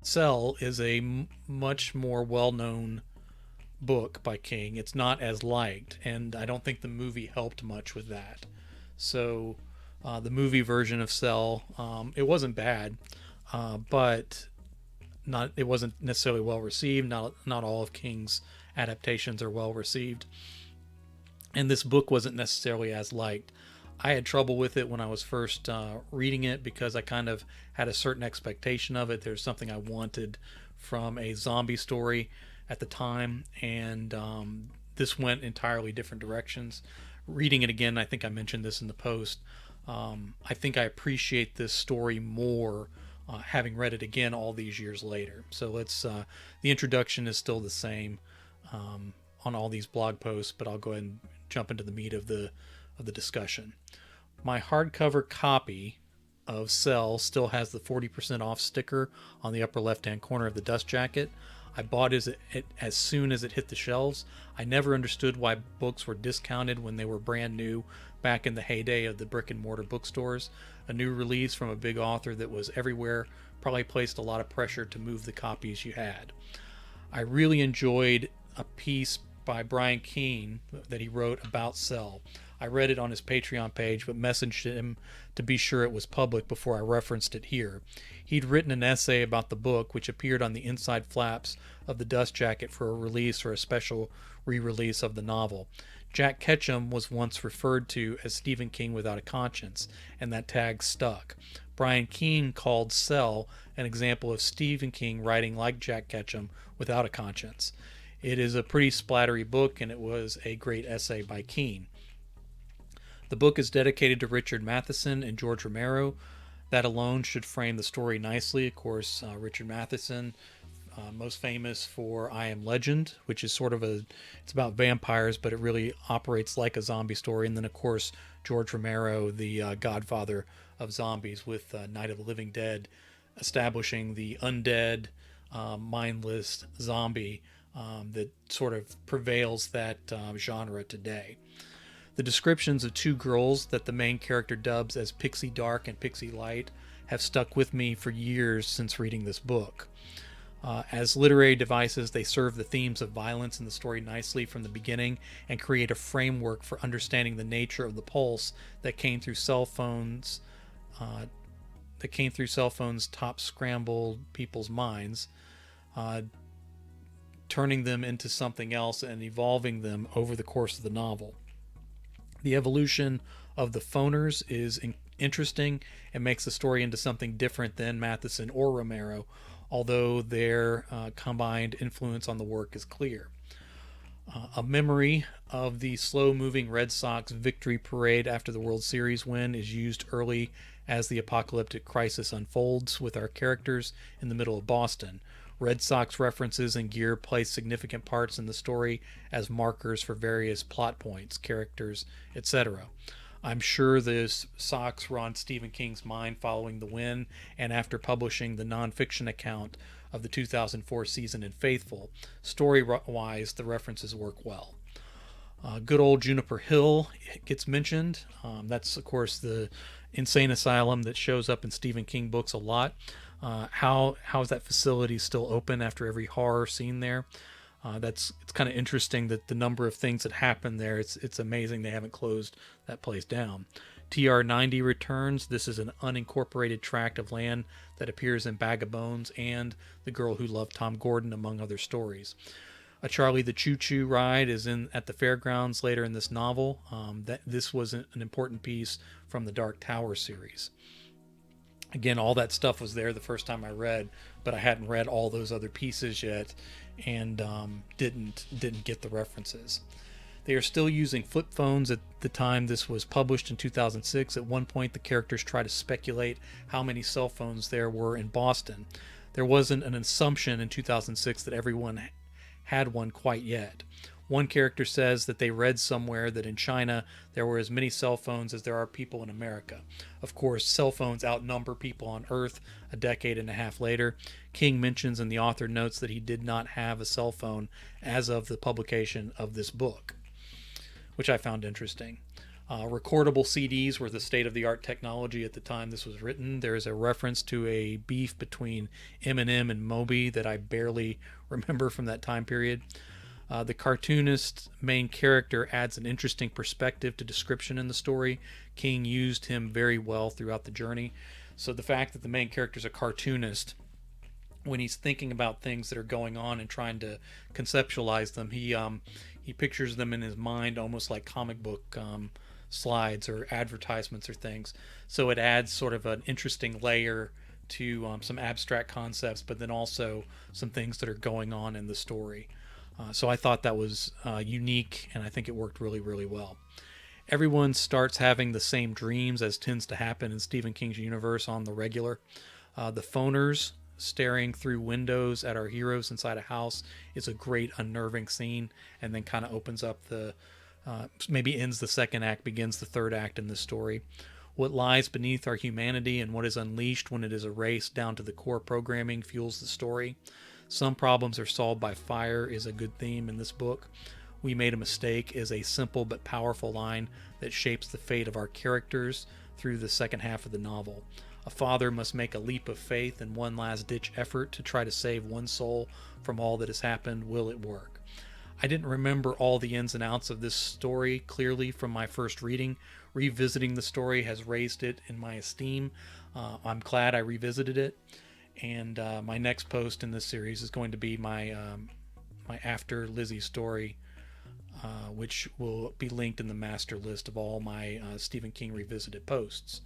Cell is a much more well-known book by King. It's not as liked, and I don't think the movie helped much with that. So, the movie version of Cell, it wasn't bad, but not it wasn't necessarily well received. Not all of King's adaptations are well received, and this book wasn't necessarily as liked. I had trouble with it when I was first reading it because I kind of had a certain expectation of it. There's something I wanted from a zombie story at the time, and this went entirely different directions. Reading it again, I think I mentioned this in the post. I think I appreciate this story more having read it again all these years later. So the introduction is still the same on all these blog posts, but I'll go ahead and jump into the meat of the discussion. My hardcover copy of Cell still has the 40% off sticker on the upper left hand corner of the dust jacket. I bought it as soon as it hit the shelves. I never understood why books were discounted when they were brand new back in the heyday of the brick and mortar bookstores. A new release from a big author that was everywhere probably placed a lot of pressure to move the copies you had. I really enjoyed a piece by Brian Keene that he wrote about Cell. I read it on his Patreon page, but messaged him to be sure it was public before I referenced it here. He'd written an essay about the book, which appeared on the inside flaps of the dust jacket for a release or a special re-release of the novel. Jack Ketchum was once referred to as Stephen King without a conscience, and that tag stuck. Brian Keene called Cell an example of Stephen King writing like Jack Ketchum without a conscience. It is a pretty splattery book, and it was a great essay by Keene. The book is dedicated to Richard Matheson and George Romero. That alone should frame the story nicely. Of course, Richard Matheson, most famous for I Am Legend, which is it's about vampires, but it really operates like a zombie story. And then, of course, George Romero, the godfather of zombies, with Night of the Living Dead, establishing the undead, mindless zombie that sort of prevails that genre today. The descriptions of two girls that the main character dubs as Pixie Dark and Pixie Light have stuck with me for years since reading this book. As literary devices, they serve the themes of violence in the story nicely from the beginning and create a framework for understanding the nature of the pulse that came through cell phones, top scrambled people's minds, turning them into something else and evolving them over the course of the novel. The evolution of the phoners is interesting and makes the story into something different than Matheson or Romero, although their combined influence on the work is clear. A memory of the slow-moving Red Sox victory parade after the World Series win is used early as the apocalyptic crisis unfolds, with our characters in the middle of Boston. Red Sox references and gear play significant parts in the story as markers for various plot points, characters, etc. I'm sure the Sox were on Stephen King's mind following the win and after publishing the nonfiction account of the 2004 season in Faithful. Story-wise, the references work well. Good old Juniper Hill gets mentioned. That's, of course, the insane asylum that shows up in Stephen King books a lot. How is that facility still open after every horror scene there? It's kind of interesting that the number of things that happen there. It's amazing they haven't closed that place down. TR-90 returns. This is an unincorporated tract of land that appears in Bag of Bones and The Girl Who Loved Tom Gordon, among other stories. A Charlie the Choo Choo ride is at the fairgrounds later in this novel. This was an important piece from the Dark Tower series. Again, all that stuff was there the first time I read, but I hadn't read all those other pieces yet, and didn't get the references. They are still using flip phones at the time this was published in 2006. At one point, the characters try to speculate how many cell phones there were in Boston. There wasn't an assumption in 2006 that everyone had one quite yet. One character says that they read somewhere that in China there were as many cell phones as there are people in America. Of course, cell phones outnumber people on Earth a decade and a half later. King mentions in the author notes that he did not have a cell phone as of the publication of this book, which I found interesting. Recordable CDs were the state of the art technology at the time this was written. There is a reference to a beef between Eminem and Moby that I barely remember from that time period. The cartoonist main character adds an interesting perspective to description in the story. King used him very well throughout the journey. So the fact that the main character is a cartoonist, when he's thinking about things that are going on and trying to conceptualize them, he pictures them in his mind almost like comic book slides or advertisements or things. So it adds sort of an interesting layer to some abstract concepts, but then also some things that are going on in the story. So I thought that was unique, and I think it worked really, really well. Everyone starts having the same dreams, as tends to happen in Stephen King's universe on the regular. The phoners staring through windows at our heroes inside a house is a great unnerving scene, and then kind of opens up the maybe ends the second act, begins the third act in this story. What lies beneath our humanity and what is unleashed when it is erased down to the core programming fuels the story. Some problems are solved by fire is a good theme in this book. We made a mistake is a simple but powerful line that shapes the fate of our characters through the second half of the novel. A father must make a leap of faith in one last-ditch effort to try to save one soul from all that has happened. Will it work? I didn't remember all the ins and outs of this story clearly from my first reading. Revisiting the story has raised it in my esteem. I'm glad I revisited it. And my next post in this series is going to be my After Lizzie story, which will be linked in the master list of all my Stephen King revisited posts.